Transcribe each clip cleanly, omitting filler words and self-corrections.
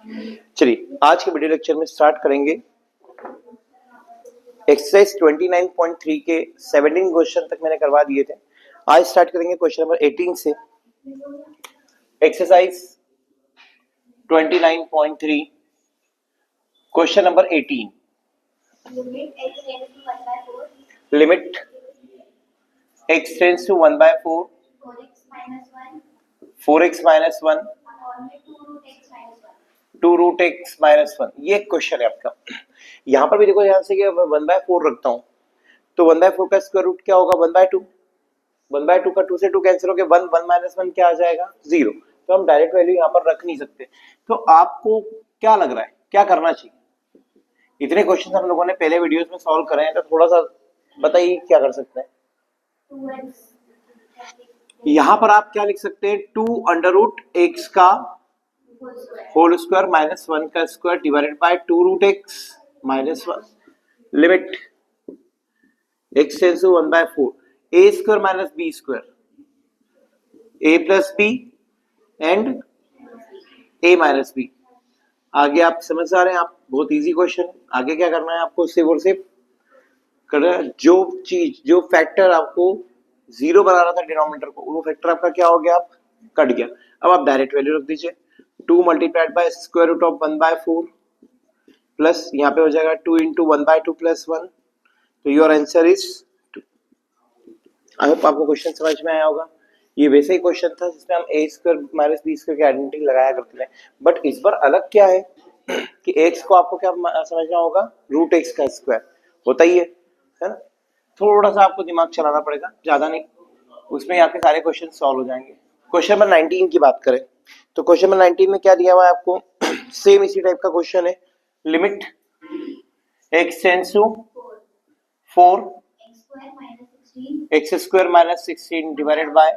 चलिए आज के वीडियो लेक्चर में स्टार्ट करेंगे एक्सरसाइज 29.3 के 17 क्वेश्चन तक मैंने करवा दिए थे। आज स्टार्ट करेंगे क्वेश्चन नंबर 18 से। Exercise 29.3 question number 18, limit x tends to 1/4 4x minus 1 2 root x minus 1, ये क्वेश्चन है आपका। यहाँ पर भी देखो ध्यान से कि 1/4 रखता हूँ तो 1/4 का स्क्वायर रूट क्या होगा 1/2। 1/2 का 2 से 2 कैंसिल हो गया, 1 माइनस 1 क्या आ जाएगा 0। तो हम डायरेक्ट वैल्यू यहाँ पर रख नहीं सकते। तो आपको क्या लग रहा है क्या करना चाहिए? इतने क्वेश्चन हम लोगों ने पहले वीडियोस में सॉल्व करे हैं, तो थोड़ा सा बताइए क्या कर सकते हैं। यहाँ पर आप क्या लिख सकते हैं 2 अंडर रूट एक्स का होल स्क्वायर माइनस 1 का square divided by 2 root x minus 1। Limit x tends to 1/4 a square minus b square a plus b and a minus b। आगे आप समझ आ रहे हैं आप, बहुत इजी क्वेश्चन। आगे क्या करना है आपको, सिर्फ और सिर्फ करना है जो चीज जो फैक्टर आपको जीरो बना रहा था डिनोमिनेटर को, वो फैक्टर आपका क्या हो गया, आप कट गया। अब आप डायरेक्ट वैल्यू रख दीजिए 2 multiplied by square root of 1/4 plus यहाँ पे हो जाएगा 2 इंटू 1/2 प्लस 1। तो your answer is 2। I hope आपको क्वेश्चन समझ में आया होगा। ये वैसे ही क्वेश्चन था जिसमें हम a square minus b square की आइडेंटिटी लगाया करते थे, बट इस बार अलग क्या है कि x को आपको क्या समझना होगा, रूट x का स्क्वायर होता ही है ना। थोड़ा सा आपको दिमाग चलाना पड़ेगा, ज्यादा नहीं, उसमें आपके सारे क्वेश्चन सॉल्व हो जाएंगे। क्वेश्चन नंबर 19 की बात करें तो क्वेश्चन नंबर 19 में क्या दिया हुआ है आपको, सेम इसी टाइप का क्वेश्चन है। Limit x tends to 4 x square minus 16 divided by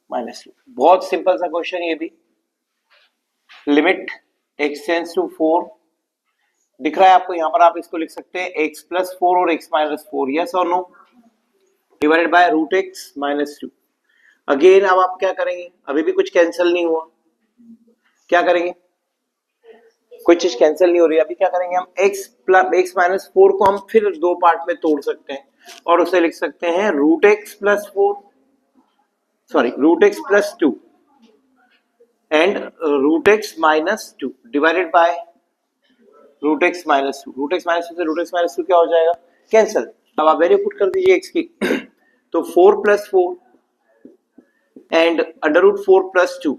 -2। बहुत सिंपल सा क्वेश्चन ये भी। लिमिट x टेंड्स टू 4 दिख रहा है आपको, यहाँ पर आप इसको लिख सकते हैं x प्लस 4 और x माइनस 4, यस और no, divided by root x minus 2। Again अब आप क्या करेंगे, अभी भी कुछ कैंसिल नहीं हुआ, क्या करेंगे, कोई चीज कैंसिल नहीं हो रही। अभी क्या करेंगे हम x प्लस x माइनस 4 को हम फिर दो पार्ट में तोड़ सकते हैं और उसे लिख सकते हैं root x plus 4, sorry root x plus 2 and root x minus 2 divided by root x minus 2। Root x minus 2 से रूट x माइनस 2 क्या हो जाएगा, कैंसिल। अब आप वैल्यू पुट कर दीजिए x की तो 4 plus 4 and under root 4 plus 2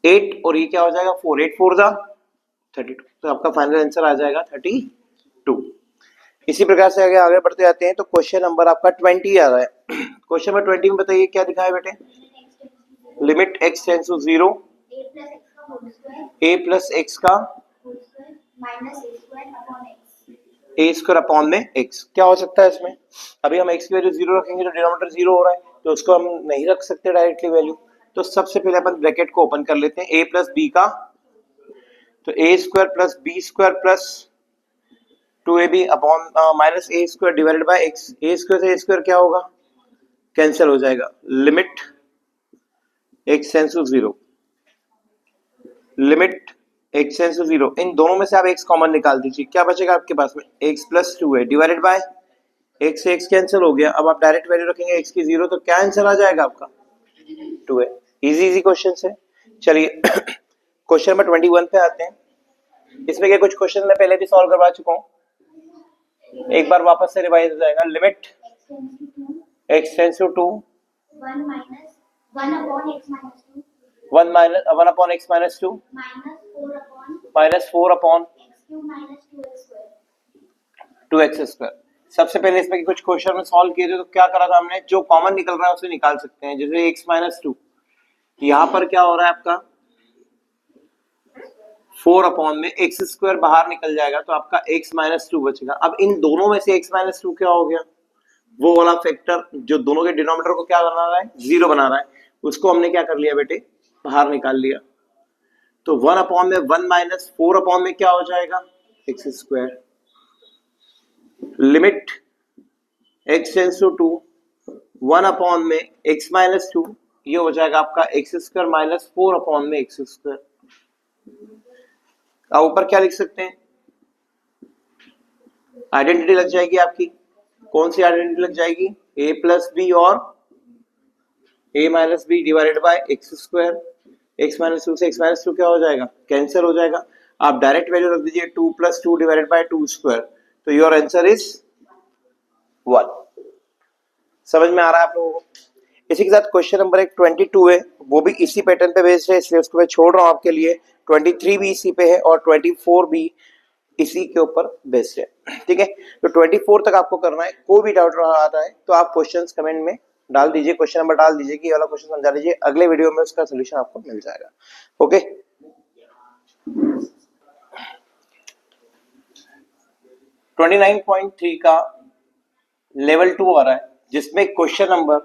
8, और ये क्या हो जाएगा 4 8 4 जा 32। तो आपका फाइनल आंसर आ जाएगा 32। इसी प्रकार से आगे बढ़ते जाते हैं तो क्वेश्चन नंबर आपका 20 आ रहा है। क्वेश्चन नंबर 20 में बताइए क्या दिखा है बेटे। Limit x tends to 0 a plus x का a स्क्वायर अपॉन में x। क्या हो सकता है इसमें, अभी हम x की वैल्यू 0 रखेंगे तो डिनोमिनेटर 0 हो रहा है, तो उसको हम नहीं रख सकते डायरेक्टली वैल्यू। तो सबसे पहले अपन ब्रैकेट को ओपन कर लेते हैं a प्लस b का, तो a square plus b square plus 2ab upon minus a square divided by x। a square से a स्क्वायर क्या होगा, कैंसिल हो जाएगा। Limit x tends to 0, limit x tends to 0, इन दोनों में से आप x कॉमन निकाल दीजिए, क्या बचेगा आपके पास में x प्लस 2 है डिवाइडेड बाय x से x कैंसिल हो गया। अब आप डायरेक्ट वैल्यू रखेंगे x की 0 तो क्या आंसर आ जाएगा आपका 2 है। इजी क्वेश्चन है। चलिए क्वेश्चन नंबर 21 पे आते हैं। इसमें के कुछ क्वेश्चन मैं पहले भी सॉल्व करवा चुका हूँ, एक बार वापस से रिवाइज हो जाएगा। Limit x tends to 2 1 upon x minus 2 minus 4 upon 2x square. सबसे पहले इसमें कुछ क्वेश्चन में सॉल्व किए थे तो क्या करा था हमने, जो कॉमन निकल रहा है उसे निकाल सकते हैं। जैसे x माइनस 2, यहाँ पर क्या हो रहा है आपका 4 अपॉन में x स्क्वायर बाहर निकल जाएगा तो आपका x माइनस 2 बचेगा। अब इन दोनों में से x माइनस 2 क्या हो गया, वो वाला फैक्टर जो दोनों के डिनोमिनेटर को क्या बना रहा है 0 बना रहा है, उसको हमने क्या कर लिया बेटे बाहर निकाल लिया। तो 1 अपॉन में 1 माइनस 4 अपॉन में क्या हो जाएगा x square. Limit x tends to 2 1 upon में x माइनस 2 ये हो जाएगा आपका एक्स स्क्वायर माइनस 4 अपॉन में एक्स स्क्वायर। अब ऊपर क्या लिख सकते हैं, आइडेंटिटी लग जाएगी आपकी। कौन सी आइडेंटिटी लग जाएगी, a प्लस बी और a minus b divided by x square. X minus two से एक्स माइनस टू क्या हो जाएगा, कैंसिल हो जाएगा। आप डायरेक्ट वैल्यू रख दीजिए 2 plus two divided by two square, तो योर आंसर इज 1। समझ में आ रहा है आप लोगों को। इसी के साथ क्वेश्चन नंबर 22 है, वो भी इसी पैटर्न पे बेस्ड है, इसलिए उसको मैं छोड़ रहा हूं आपके लिए। 23 भी इसी पे है और 24 भी इसी के ऊपर बेस्ड है, ठीक है। तो 24 तक आपको करना है। कोई भी डाउट आ रहा है तो आप क्वेश्चंस कमेंट में डाल दीजिए, क्वेश्चन नंबर डाल दीजिए कि ये वाला क्वेश्चन समझा लीजिए, अगले वीडियो में उसका सोल्यूशन आपको मिल जाएगा। ओके, 29.3 का लेवल 2 आ रहा है, जिसमें क्वेश्चन नंबर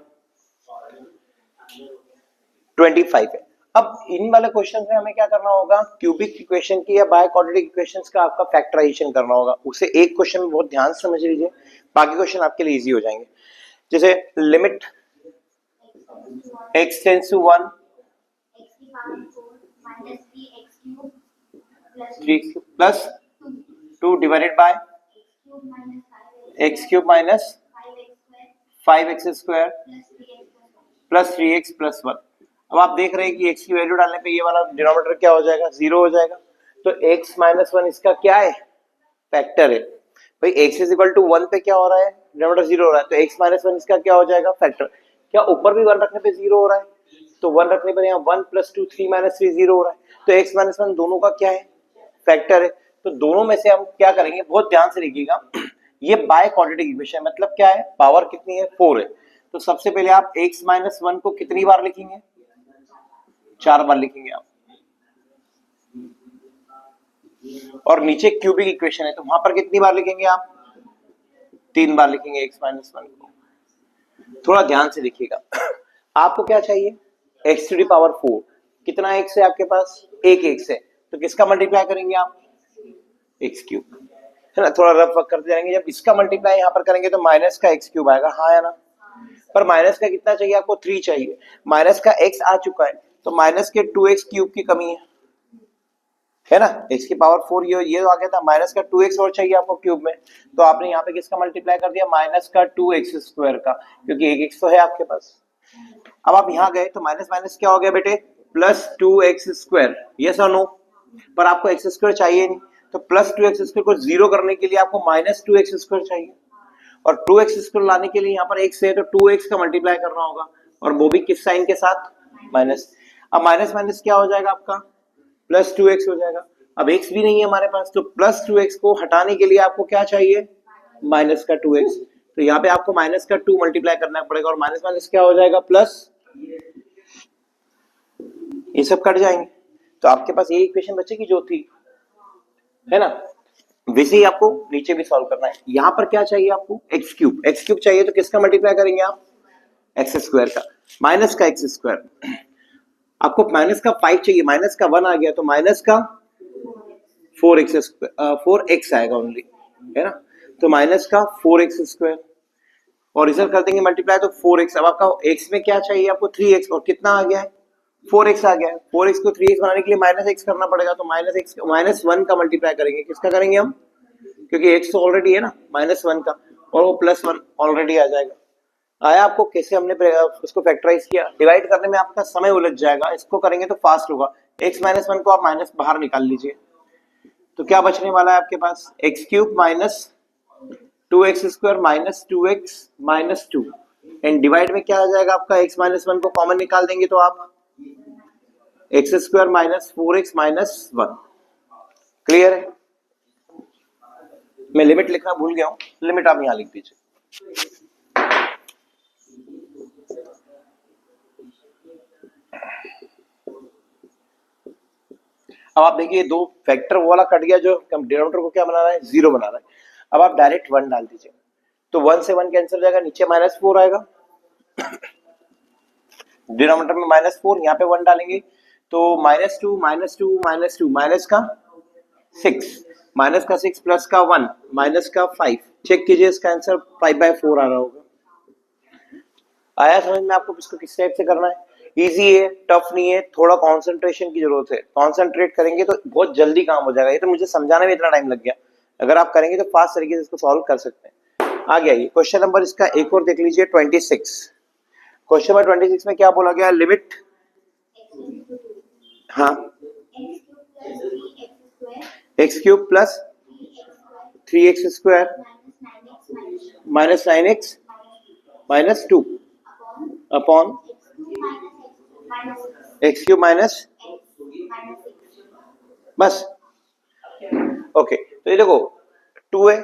25 है। अब इन वाले क्वेश्चन में हमें क्या करना होगा, क्यूबिक इक्वेशन की या बाय क्वाड्रेटिक इक्वेशंस का आपका फैक्टराइजेशन करना होगा। उसे एक क्वेश्चन में बहुत ध्यान से समझ लीजिए, बाकी क्वेश्चन आपके लिए इजी हो जाएंगे। जैसे limit x tends to 1 3x plus 2 divided by x cube minus 5x square plus 3x plus 1। अब आप देख रहे हैं कि x की वैल्यू डालने पे ये वाला डिनोमिनेटर क्या हो जाएगा, 0 हो जाएगा। तो x माइनस 1 इसका क्या है, फैक्टर है। भाई x इज इक्वल टू 1 पे क्या हो रहा है, डिनोमिनेटर 0 हो रहा है, तो x माइनस 1 इसका क्या हो जाएगा, फैक्टर। क्या ऊपर भी 1 रखने पे 0 हो रहा है, तो 1 रखने पर यहाँ 1 प्लस 2 3 माइनस 3 0 हो रहा है, तो x माइनस 1 दोनों का क्या है, फैक्टर है। तो दोनों में से हम क्या करेंगे, बहुत ध्यान से देखिएगा। ये बाय क्वाड्रेटिक इक्वेशन मतलब क्या है, पावर कितनी है, 4 है। तो सबसे पहले आप x माइनस 1 को कितनी बार लिखेंगे, 4 बार लिखेंगे आप। और नीचे क्यूबिक इक्वेशन है तो वहां पर कितनी बार लिखेंगे आप, 3 बार लिखेंगे x माइनस 1 को। थोड़ा ध्यान से देखिएगा। आपको क्या चाहिए, x टू दी पावर 4। कितना x है आपके पास, एक x है, तो किसका मल्टीप्लाई करेंगे आप, x क्यूब, है ना। थोड़ा रफ वर्क करते जाएंगे। जब इसका मल्टीप्लाई यहाँ पर करेंगे तो माइनस का x क्यूब आएगा, हाँ है ना। पर माइनस का कितना चाहिए आपको, 3 चाहिए। माइनस का x आ चुका है, तो माइनस के 2x क्यूब की कमी है ना। x की पावर 4 ये आ गया था, माइनस का 2x और चाहिए आपको क्यूब में, तो आपने यहाँ पे किसका मल्टीप्लाई कर दिया, माइनस का 2x स्क्वायर का, क्योंकि एक x तो है आपके पास। अब आप यहाँ गए तो माइनस माइनस क्या हो गया बेटे, प्लस 2x स्क्वायर, यस और नो। पर आपको x स्क्वायर चाहिए नहीं, तो प्लस 2x स्क्वायर को जीरो करने के लिए आपको माइनस 2x स्क्वायर चाहिए, और 2x स्क्वायर लाने के लिए यहाँ पर x है तो 2x का मल्टीप्लाई करना होगा, और वो भी किस साइन के साथ, माइनस। अब माइनस माइनस क्या हो जाएगा आपका, प्लस 2x हो जाएगा। अब x भी नहीं है हमारे पास, तो प्लस 2x को हटाने के लिए आपको क्या चाहिए, माइनस का 2x। तो यहाँ पे आपको माइनस का 2 मल्टीप्लाई करना पड़ेगा, और माइनस माइनस क्या हो जाएगा, प्लस, ये सब कट जाएंगे। तो आपके पास ये इक्वेशन बचेगी जो थी, है ना। वैसे ही आपको नीचे भी सॉल्व करना है। यहाँ पर क्या चाहिए आपको, एक्स क्यूब। एक्स क्यूब चाहिए तो किसका मल्टीप्लाई करेंगे आप, एक्स स्क्वायर का, माइनस का एक्स स्क्वायर। आपको माइनस का 5 चाहिए, माइनस का 1 आ गया, तो माइनस का 4x स्क्वायर, 4x आएगा ओनली, है ना। तो माइनस का 4x स्क्वायर, और रिजल्ट कर देंगे मल्टीप्लाई तो 4x। अब आपका x में क्या चाहिए आपको, 3x, और कितना आ गया है, 4x आ गया है। 4x को 3x बनाने के लिए माइनस x करना पड़ेगा, तो माइनस x माइनस 1 का मल्टीप्लाई करेंगे, किसका करेंगे हम, क्योंकि x तो ऑलरेडी है ना, माइनस 1 का, और वो प्लस 1 ऑलरेडी आ जाएगा। आया आपको कैसे हमने उसको फैक्टराइज किया, डिवाइड करने में आपका समय उलझ जाएगा, इसको करेंगे तो फास्ट होगा। x माइनस 1 को आप माइनस बाहर निकाल लीजिए, तो क्या बचने वाला है आपके पास, X cube minus 2x square minus 2x minus 2, and divide में क्या आ जाएगा आपका, x माइनस 1 को कॉमन निकाल देंगे तो आप x square minus 4x minus 1। Clear है। मैं लिमिट लिखना भूल गया हूं, लिमिट आप यहां लिख दीजिए। अब आप देखिए दो फैक्टर वाला कट गया, जो डिनोमिनेटर को क्या बना रहा है, 0 बना रहा है। अब आप डायरेक्ट 1 डाल दीजिए, तो 1 से 1 कैंसिल हो जाएगा, नीचे माइनस 4 आएगा, डिनोमिनेटर में माइनस 4, यहाँ पे 1 डालेंगे तो माइनस 2 माइनस 2 माइनस 2, माइनस का 6, माइनस का 6 प्लस का 1 माइनस का 5। चेक कीजिए इसका आंसर 5/4 आ रहा होगा। आया समझ में आपको इसको किस टाइप से करना है। इजी है, टफ नहीं है, थोड़ा कंसंट्रेशन की जरूरत है। कंसंट्रेट करेंगे तो बहुत जल्दी काम हो जाएगा। ये तो मुझे समझाने में इतना टाइम लग गया, अगर आप करेंगे तो फास्ट तरीके से इसको सॉल्व कर सकते हैं। आगे आइए, क्वेश्चन नंबर इसका एक और देख लीजिए, 26। क्वेश्चन नंबर 26 में क्या बोला गया, लिमिट, हाँ, x cube plus 3x square minus 9x minus 2 upon x cube minus, बस। ओके, तो ये देखो 2 है,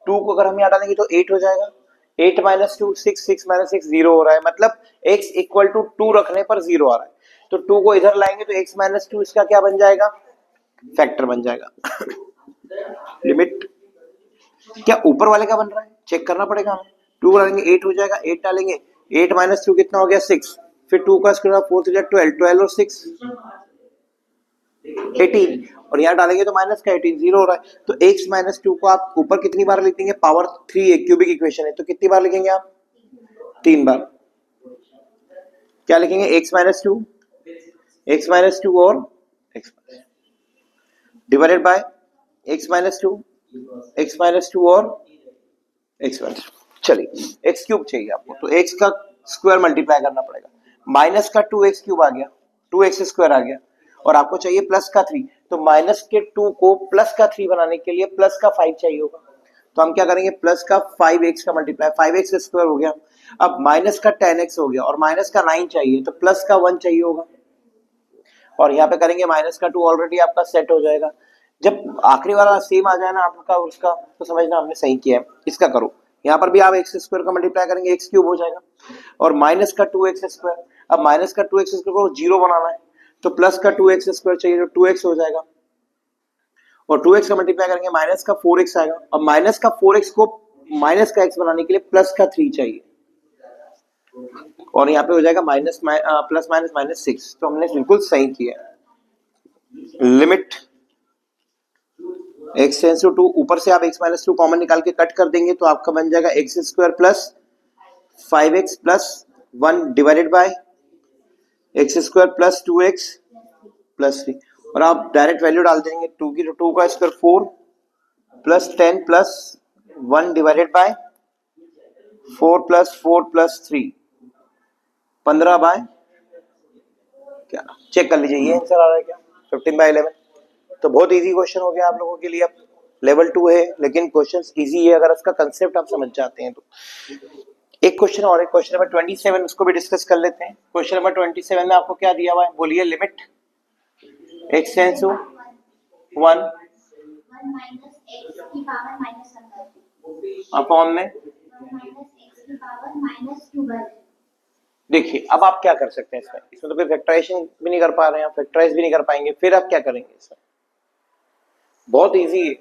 2 को अगर हम यहाँ डालेंगे तो 8 हो जाएगा। 8 माइनस 2 6, 6 माइनस 6 0 हो रहा है, मतलब x इक्वल टू 2 रखने पर 0 आ रहा है। तो 2 को इधर लाएंगे तो x माइनस 2 इसका क्या बन जाएगा, फैक्टर बन जाएगा। लिमिट क्या ऊपर वाले का बन रहा है, चेक करना पड़ेगा हमें। 2 डालेंगे 8 हो जाएगा, 8 डालेंगे 8 माइनस 2 कितना हो गया 6, फिर 2 का स्क्वायर 4 3 12, 12 और 6 18, और यहाँ डालेंगे तो माइनस का 18 0 हो रहा है। तो x माइनस 2 को आप ऊपर कितनी बार लिखेंगे, पावर 3 है, क्यूबिक इक्वेशन है, तो कितनी बार लिखेंगे आप, 3 बार। क्या लिखेंगे, x माइनस 2, x माइनस 2 और x divided by x minus 2, x minus 2 और x माइनस। चलिए x क्यूब चाहिए आपको, तो x का स्क्वायर मल्टीप्लाई करना पड़ेगा। माइनस का 2x क्यूब आ गया, 2x स्क्वायर आ गया, और आपको चाहिए प्लस का 3, तो माइनस के 2 को प्लस का 3 बनाने के लिए प्लस का 5 चाहिए होगा। तो हम क्या करेंगे, प्लस का 5x का मल्टीप्लाई, 5x स्क्वायर हो गया। अब माइनस का 10x हो गया, और माइनस का 9 चाहिए, तो प्लस का 1 चाहिए होगा। और यहाँ पे करेंगे माइनस का 2, ऑलरेडी आपका सेट हो जाएगा। जब आखिरी वाला सेम आ जाए ना आपका उसका, तो समझना हमने सही किया है। इसका करो, यहाँ पर भी आप एक्स स्क्वायर का मल्टीप्लाई करेंगे, एक्स क्यूब हो जाएगा, और माइनस का 2x स्क्वायर। अब माइनस का 2x स्क्वायर को 0 बनाना है, तो प्लस का 2x स्क्वायर चाहिए, तो 2x हो जाएगा, और 2x का मल्टीप्लाई करेंगे माइनस का 4x आएगा। अब माइनस का 4x को माइनस का x बनाने के लिए प्लस का 3 चाहिए, और यहाँ पे हो जाएगा माइनस प्लस माइनस माइनस 6। तो हमने बिल्कुल सही किया। लिमिट x टेंड्स टू 2, ऊपर से आप x माइनस 2 कॉमन निकाल के कट कर देंगे, तो आपका बन जाएगा x square plus 5x plus 1 divided by x square plus 2x plus 3, और आप डायरेक्ट वैल्यू डाल देंगे 2 की, तो 2 का square 4 plus 10 plus 1 divided by 4 plus 4 plus 3 15 by क्या, चेक कर लीजिए ये आंसर आ रहा है क्या, 15 बाय 11। तो बहुत इजी क्वेश्चन हो गया आप लोगों के लिए। अब लेवल 2 है, लेकिन क्वेश्चंस इजी है अगर इसका कंसेप्ट आप समझ जाते हैं तो। एक क्वेश्चन और, एक क्वेश्चन नंबर 27, उसको भी डिस्कस कर लेते हैं। क्वेश्चन नंबर 27 में आपको क्या दिया हुआ है, बोलिए। Limit x tends to 1 upon में, देखिए अब आप क्या कर सकते हैं इसमें तो कोई फैक्टराइजेशन भी नहीं कर पा रहे हैं, फैक्टराइज भी नहीं कर पाएंगे, फिर आप क्या करेंगे इसमें। बहुत इजी है,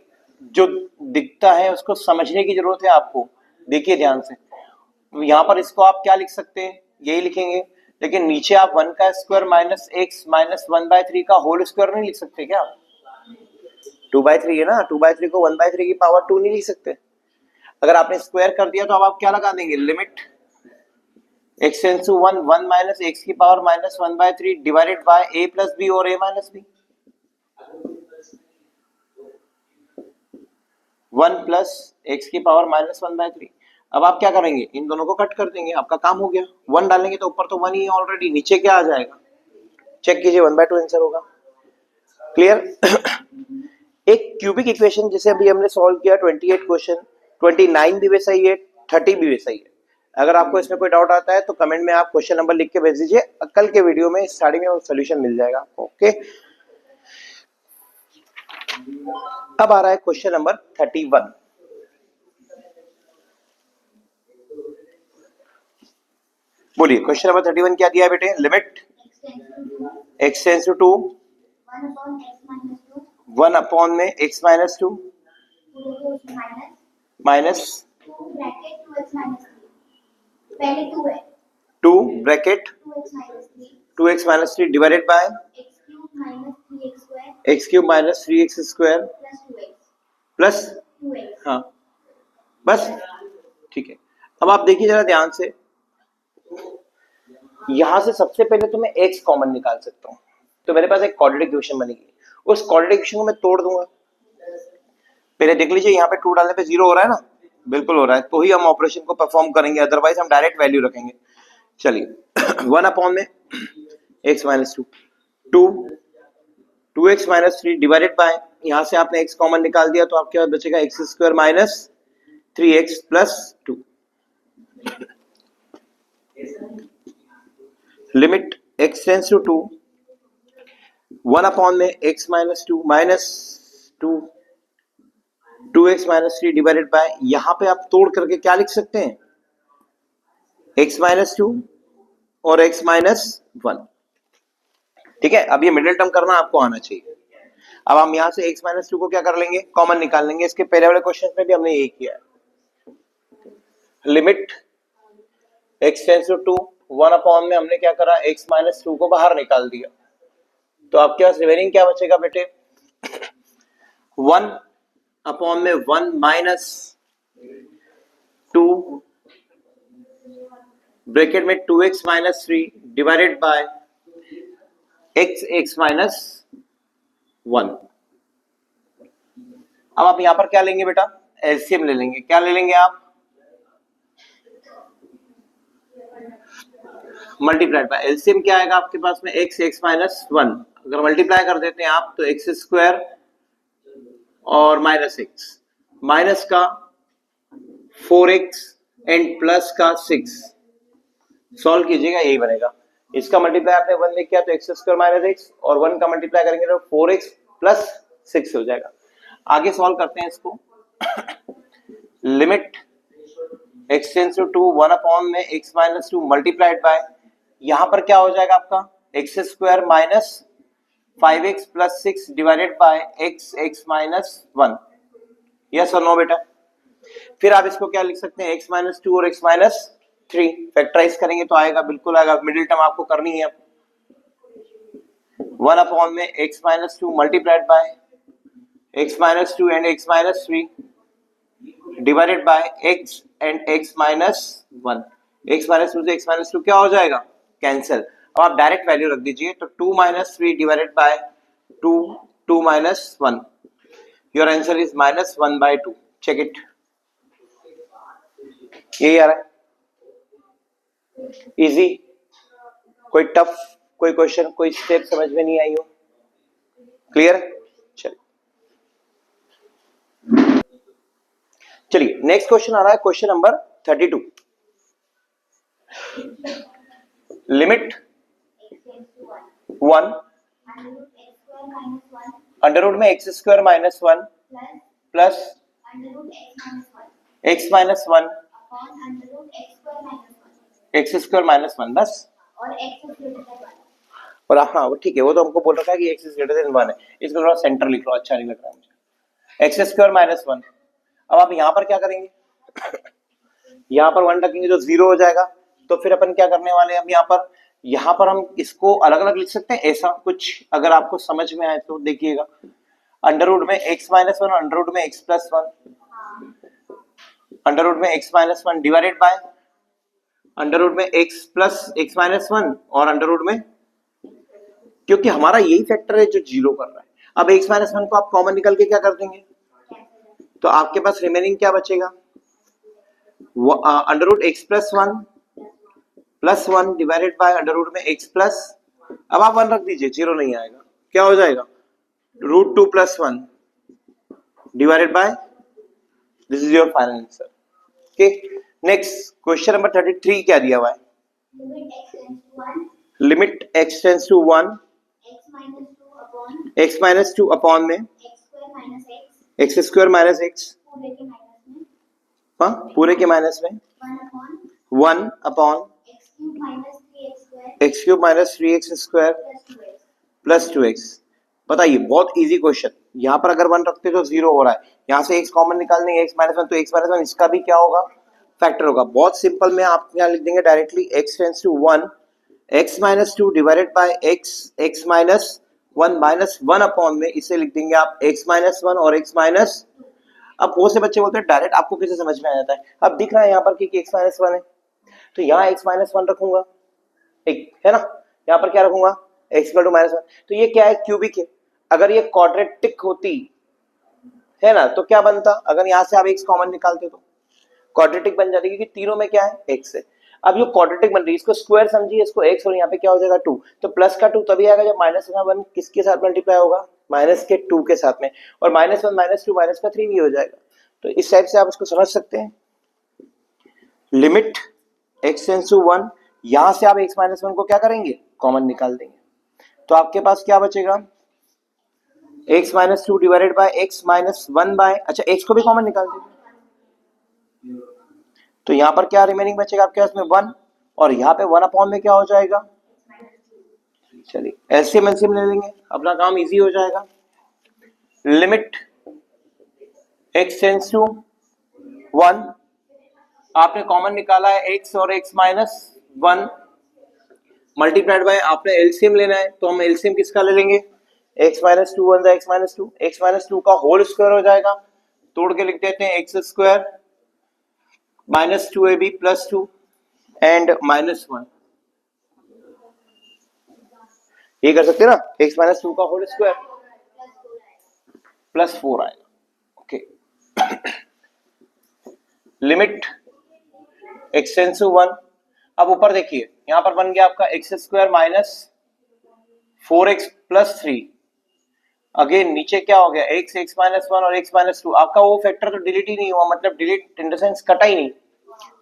जो दिखता है उसको समझने की जरूरत है आपको। देखिए ध्यान से, यहाँ पर इसको आप क्या लिख सकते हैं, यही लिखेंगे, लेकिन नीचे आप 1 का स्क्वायर माइनस x माइनस 1/3 का होल स्क्वायर नहीं लिख सकते क्या, 2/3 है ना, 2/3 को 1/3 की पावर 2 नहीं लिख सकते। अगर आपने स्क्वायर कर दिया तो अब आप क्या लगा देंगे, limit x tends to 1 1 minus x की power minus 1/3 divided by a plus b और a minus b, 1 plus x की पावर माइनस 1/3। अब आप क्या करेंगे, इन दोनों को कट कर देंगे, आपका काम हो गया। 1 डालेंगे तो ऊपर तो 1 ही है ऑलरेडी, नीचे क्या आ जाएगा, चेक कीजिए, 1/2 आंसर होगा। क्लियर। एक क्यूबिक इक्वेशन जिसे अभी हमने सॉल्व किया 28 क्वेश्चन, 29 भी वैसा ही है, 30 भी वैसा ही है। अगर आपको इसमें कोई डाउट आता है तो कमेंट में आप क्वेश्चन नंबर लिख के भेज दीजिए, कल के वीडियो में स्टार्टिंग में सोल्यूशन मिल जाएगा आपको। ओके, अब आ रहा है क्वेश्चन नंबर 31। बोलिए क्वेश्चन नंबर 31 क्या दिया है बेटे, limit x tends to 2 1 upon में x minus 2 minus 2 bracket 2x minus 3 divided by x cube minus 3x square plus, हाँ बस ठीक है। अब आप देखिए जरा ध्यान से, यहां से सबसे पहले तो मैं x कॉमन निकाल सकता हूं, तो मेरे पास एक क्वाड्रेटिक इक्वेशन बनेगी, उस क्वाड्रेटिक इक्वेशन को मैं तोड़ दूंगा। पहले देख लीजिए यहाँ पे 2 डालने पे 0 हो रहा है ना, बिल्कुल हो रहा है, तो ही हम ऑपरेशन को परफॉर्म करेंगे, अदरवाइज हम डायरेक्ट वैल्यू रखेंगे। चलिए 1 अपॉन में x minus 2, 2x minus 3 divided by, यहां से आपने x कॉमन निकाल दिया तो आपके पास बचेगा x square minus 3x plus 2, limit x tends to 2, 1 upon में x minus 2 minus 2, 2x minus 3 divided by, यहां पे आप तोड़ करके क्या लिख सकते हैं, x माइनस 2 और x माइनस 1। ठीक है, अब ये मिडिल टर्म करना आपको आना चाहिए। अब हम यहां से x माइनस 2 को क्या कर लेंगे, कॉमन निकाल लेंगे, इसके पहले वाले क्वेश्चन में भी हमने यही किया है। Limit x tends to 2, 1 upon में हमने क्या करा, x माइनस 2 को बाहर निकाल दिया, तो आपके पास रिमेनिंग क्या बचेगा बेटे, 1 अपॉन में 1 माइनस 2 ब्रैकेट में 2x minus 3 divided by x minus 1। अब आप यहां पर क्या लेंगे बेटा, एलसीएम ले लेंगे, क्या ले लेंगे आप, मल्टीप्लाइड बाय, एलसीएम क्या आएगा आपके पास में, x माइनस 1, अगर मल्टीप्लाई कर देते हैं आप तो एक्स स्क्वायर और माइनस एक्स, माइनस का 4x एंड प्लस का 6, सॉल्व कीजिएगा यही बनेगा। इसका मल्टीप्लाई आपने 1 लिख किया तो एक्स स्क्वायर माइनस एक्स, और 1 का मल्टीप्लाई करेंगे तो 4x प्लस 6 हो जाएगा। आगे सॉल्व करते हैं इसको। Limit x tends to 2, 1 upon में x माइनस 2 मल्टीप्लाइड बाय, यहां पर क्या हो जाएगा आपका, x square minus 5x plus 6 divided by x minus 1। Yes और नो बेटा। फिर आप इसको क्या लिख सकते हैं, x माइनस 2 और x माइनस 3 फैक्टराइज करेंगे तो आएगा, बिल्कुल आएगा, मिडिल टर्म आपको करनी है। 1 अपॉन में x minus 2 multiplied bye x minus 2 and x minus 3 divided by x and x minus 1। x minus 2 से x माइनस 2 क्या हो जाएगा, कैंसिल। अब आप डायरेक्ट वैल्यू रख दीजिए, तो 2 minus 3 divided by 2, 2 minus 1, your answer is minus 1 by 2। Check it, यही आ रहा है, इजी, कोई टफ, कोई क्वेश्चन, कोई स्टेप समझ में नहीं आई हो, क्लियर। चलिए नेक्स्ट क्वेश्चन आ रहा है, question number 32। Limit 1 under root में x square minus 1 plus X minus 1 X square minus 1, बस, और हाँ वो ठीक है, वो तो हमको बोल रखा है कि एक्स इज ग्रेटर देन 1 है, इसको थोड़ा सेंटर लिख लो, अच्छा नहीं लग रहा मुझे, एक्स स्क्वायर माइनस 1। अब आप यहां पर क्या करेंगे, यहां पर 1 रखेंगे तो 0 हो जाएगा, तो फिर अपन क्या करने वाले हैं, अब यहां पर हम इसको अलग अलग लिख सकते हैं, ऐसा कुछ अगर आपको समझ में आए तो देखिएगा। अंडर रूट में x माइनस 1, अंडर रूट में x प्लस 1, अंडर रूट में x minus 1 divided by under root में x प्लस x माइनस 1, और अंडर रूट में, क्योंकि हमारा यही फैक्टर है जो 0 कर रहा है। अब x माइनस 1 को आप कॉमन निकल के क्या कर देंगे, तो आपके पास रिमेनिंग क्या बचेगा, under root x plus 1 plus 1 divided by under root में x प्लस, अब आप 1 रख दीजिए, 0 नहीं आएगा, क्या हो जाएगा, root 2 plus 1 divided by, this is your final answer. Okay, next question number 33 क्या दिया हुआ है, limit x tends to 1 x minus 2 upon में एक्स स्क्वायर माइनस एक्स, हाँ पूरे के माइनस में 1 upon x cube minus 3x square plus 2x। बताइए, बहुत इजी क्वेश्चन, यहाँ पर अगर 1 रखते तो 0 हो रहा है, यहाँ से x कॉमन निकाल देंगे, x माइनस 1 तो x माइनस 1 इसका भी क्या होगा, फैक्टर होगा। बहुत सिंपल, में आप यहाँ लिख देंगे directly x tends to 1 x minus 2 divided by x minus 1 minus 1 upon में इसे लिख देंगे आप x माइनस 1 और x माइनस, अब बहुत से बच्चे बोलते हैं डायरेक्ट आपको कैसे समझ में आ जाता है, अब दिख रहा है यहाँ पर कि x माइनस 1 है, तो यहाँ x माइनस 1 रखूंगा, एक है ना, यहाँ पर क्या रखूंगा x इक्वल टू -1। तो ये क्या है, क्यूबिक है। अगर ये क्वाड्रेटिक होती है ना तो क्या बनता, अगर यहाँ से आप x कॉमन निकालते तो क्वाड्रेटिक बन जाती, क्योंकि तीनों में क्या है x है। अब ये क्वाड्रेटिक बन रही है, इसको स्क्वायर समझिए, इसको x और यहाँ पे क्या हो जाएगा 2, तो प्लस का 2 तभी आएगा जब माइनस का 1 किसके साथ मल्टीप्लाई होगा, माइनस के 2 के साथ में, और -1 -2 माइनस का 3 भी हो जाएगा। तो इस टाइप से आप इसको समझ सकते हैं। लिमिट x टेंड्स टू 1, यहां से आप x -1 को क्या करेंगे, कॉमन निकाल देंगे, तो आपके पास क्या बचेगा, x -2 divided by x -1 by, अच्छा x को भी कॉमन निकाल दीजिए, तो यहां पर क्या रिमेनिंग बचेगा आपके पास में 1, और यहाँ पे 1 अपॉन में क्या हो जाएगा, चलिए एलसीएम एलसीएम ले लेंगे, अपना काम इजी हो जाएगा। लिमिट x टेंड्स टू 1, आपने कॉमन निकाला है x और x -1 मल्टीप्लाइड बाय, आपने एलसीएम लेना है, तो हम एलसीएम किसका ले लेंगे, x -2 वन x -2, x -2 का होल स्क्वायर हो जाएगा, तोड़ के लिख देते हैं x square -2ab plus 2 and -1, ये कर सकते हैं ना, x -2 का होल स्क्वायर प्लस 4 आएगा। Okay, limit x tends to 1, अब ऊपर देखिए यहां पर बन गया आपका x square -4x plus 3, again नीचे क्या हो गया x -1 और x -2, आपका वो फैक्टर तो डिलीट ही नहीं हुआ, मतलब डिलीट इन द सेंस कटा ही नहीं,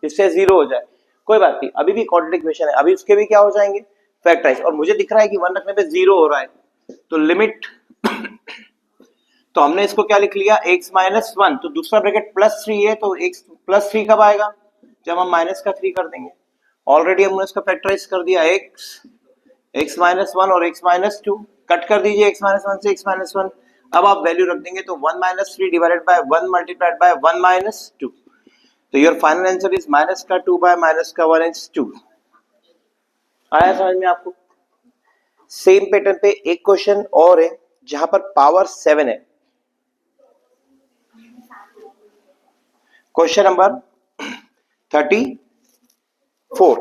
इससे 0 हो जाए, कोई बात नहीं, अभी भी क्वाड्रेटिक इक्वेशन है, अभी उसके भी क्या हो जाएंगे फैक्टराइज, और मुझे दिख रहा है कि 1 रखने पे 0 हो रहा है, तो लिमिट तो हमने इसको क्या लिख लिया x -1, तो दूसरा ब्रैकेट +3 है, तो x +3 कब आएगा, जब हम माइनस का 3 कर देंगे, ऑलरेडी हमने इसका फैक्टराइज कर दिया, x -1 और x -2 कट कर दीजिए, x -1 से x -1, अब आप वैल्यू रख देंगे तो 1 -3 डिवाइडेड बाय 1 मल्टीप्लाइड बाय 1 -2, तो your final answer is -2 by -1 is 2। आया समझ में आपको। सेम पैटर्न पे एक क्वेश्चन और है जहां पर पावर 7 है, क्वेश्चन नंबर 34,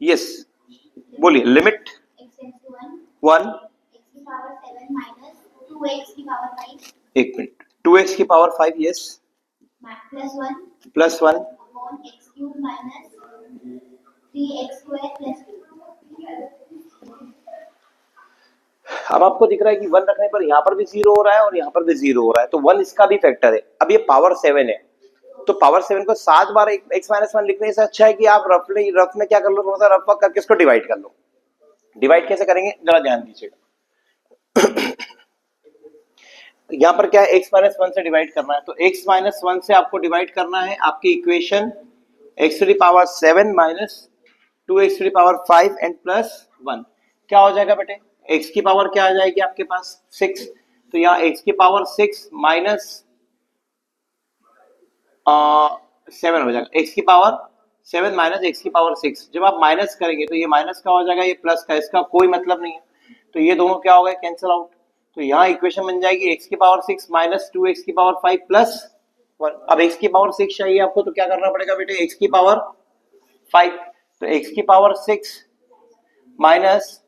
यस बोलिए। लिमिट 1, एक मिनट, 2x की पावर 5, यस, प्लस 1 अब आपको दिख रहा है कि 1 रखने पर यहाँ पर भी 0 हो रहा है और यहाँ पर भी 0 हो रहा है, तो 1 इसका भी फैक्टर है। अब ये पावर 7 है, तो पावर 7 को 7 बार x -1 लिखने से अच्छा है कि आप रफ में क्या कर लो, थोड़ा सा रफ वर्क करके इसको डिवाइड कर लो। डिवाइड कैसे करेंगे जरा ध्यान दीजिएगा। यहाँ पर क्या है, x -1 से डिवाइड करना है, तो x -1 से आपको डिवाइड करना है आपकी equation x to the power 7 minus 2x to the power 5 and plus 1, क्या हो जाएगा बेटे, x की पावर क्या आ जाएगी आपके पास 6, तो यहाँ x की पावर 6 माइनस 7 हो जाएगा, x की पावर 7 माइनस x की पावर 6, जब आप माइनस करेंगे तो ये माइनस का हो जाएगा, ये प्लस का, इसका कोई मतलब नहीं है, तो ये दोनों क्या हो गए, कैंसिल आउट, तो यहाँ इक्वेशन बन जाएगी x की पावर 6 माइनस 2x की पावर 5 प्लस 1। अब x की पावर 6 चाहिए आपको, तो क्या करना पड़ेगा बेटे, x की पावर 5, तो x की पावर 6 माइनस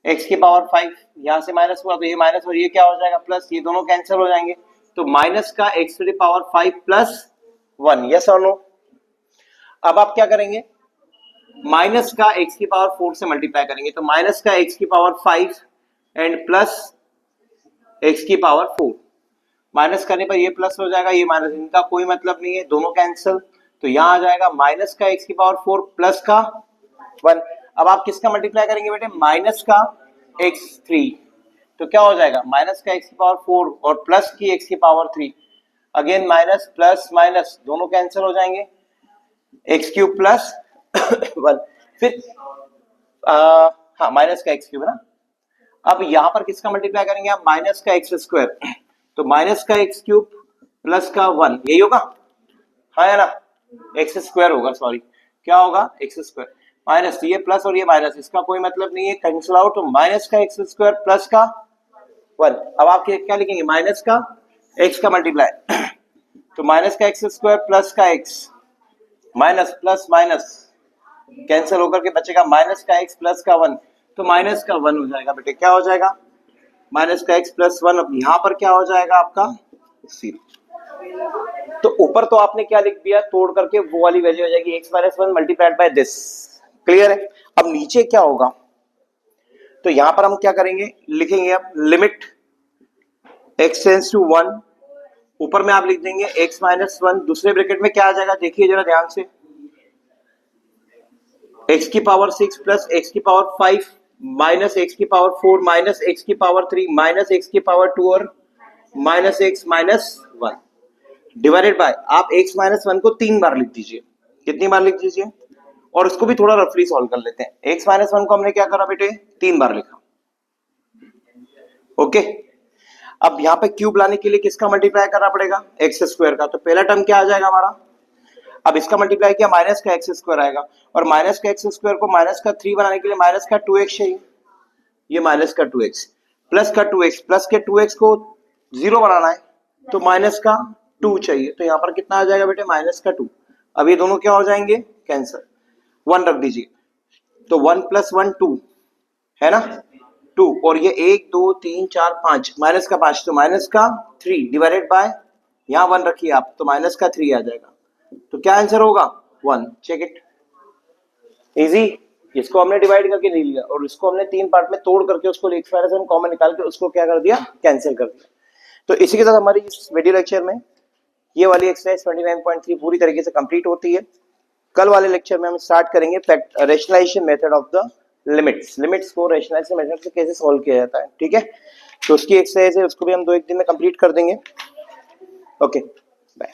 x की पावर 5, यहां से माइनस हुआ तो ये माइनस और ये क्या हो जाएगा प्लस, ये दोनों कैंसिल हो जाएंगे, तो माइनस का x to the power 5 plus 1, yes और नो। अब आप क्या करेंगे, माइनस का x की पावर 4 से मल्टीप्लाई करेंगे, तो माइनस का x की पावर 5 एंड प्लस x की पावर 4, माइनस करने पर ये प्लस हो जाएगा, ये माइनस, इनका कोई मतलब नहीं है, दोनों कैंसिल, तो यहाँ आ जाएगा माइनस का x की पावर 4 प्लस का 1। अब आप किसका मल्टीप्लाई करेंगे बेटे, माइनस का x3, तो क्या हो जाएगा, माइनस का x की पावर 4 और प्लस की x की power 3, again minus plus minus दोनों कैंसिल हो जाएंगे, x³ प्लस 1, फिर हाँ माइनस का x³ ना। अब यहां पर किसका मल्टीप्लाई करेंगे आप, माइनस का x², तो माइनस का x³ प्लस का 1, यही होगा, हाँ है ना, x² होगा, सॉरी क्या होगा, x² माइनस, ये प्लस और ये माइनस, इसका कोई मतलब नहीं है, कैंसिल आउट, तो माइनस का x² प्लस का 1। अब आप क्या लिखेंगे, माइनस का x का मल्टीप्लाई, तो माइनस का x² प्लस का x, minus plus minus cancel होकर के बचेगा माइनस का एक्स प्लस का वन, तो माइनस का वन हो जाएगा बेटे, क्या हो जाएगा माइनस का एक्स प्लस वन। अब यहाँ पर क्या हो जाएगा आपका जीरो। तो ऊपर तो आपने क्या लिख दिया, तोड़ करके वो वाली वैल्यू हो जाएगी x minus one multiplied by this, clear है। अब नीचे क्या होगा, तो यहां पर हम क्या करेंगे, लिखेंगे अब limit x tends to one, ऊपर में आप लिख देंगे एक्स माइनस वन, दूसरे ब्रैकेट में क्या आ जाएगा देखिए जरा ध्यान से, एक्स की पावर सिक्स प्लस एक्स की पावर फाइव माइनस एक्स की पावर फोर माइनस एक्स की पावर थ्री माइनस एक्स की पावर टू और minus x minus one divided by, आप एक्स माइनस वन को 3 बार लिख दीजिए, कितनी बार लिख दीजिए, और उसको भी थोड़ा रफली सॉल्व कर लेते हैं। एक्स माइनस वन को हमने क्या करा बेटे, 3 बार लिखा, ओके। अब यहाँ पे क्यूब लाने के लिए किसका मल्टीप्लाई करना पड़ेगा, एक्स स्क्वायर का, तो पहला टर्म क्या आ जाएगा हमारा, अब इसका मल्टीप्लाई किया माइनस का एक्स स्क्वायर आएगा, और माइनस का एक्स स्क्वायर को माइनस का 3 बनाने के लिए माइनस का 2x चाहिए, ये माइनस का 2x प्लस का 2x, प्लस के 2x को 0 बनाना है तो माइनस का 2 चाहिए, तो यहाँ पर कितना आ जाएगा बेटे माइनस का 2। अब ये दोनों क्या हो जाएंगे कैंसर, 1 रख दीजिए, तो 1 प्लस 1 2 है ना, 2, और ये 1 2 3 4 5 माइनस का 5, तो माइनस का 3 डिवाइडेड बाय, यहाँ 1 रखिए आप, तो माइनस का 3 आ जाएगा, तो क्या आंसर होगा 1, चेक इट, इजी। इसको हमने डिवाइड करके नहीं लिया और इसको हमने 3 पार्ट में तोड़ करके उसको एक्स माइनस वन कॉमन निकाल के उसको क्या कर दिया, कैंसिल कर दिया। तो इसी के साथ हमारी इस वीडियो लेक्चर में ये वाली एक्सरसाइज 29.3 पूरी तरीके से कंप्लीट होती है। कल वाले लेक्चर में हम स्टार्ट करेंगे rationalisation method of the limits, limits को रेशनलाइजेशन मेथड से कैसे सॉल्व किया जाता है, ठीक है। तो उसकी एक्सरसाइज है, उसको भी हम 2-1 दिन में कंप्लीट कर देंगे, ओके बाय।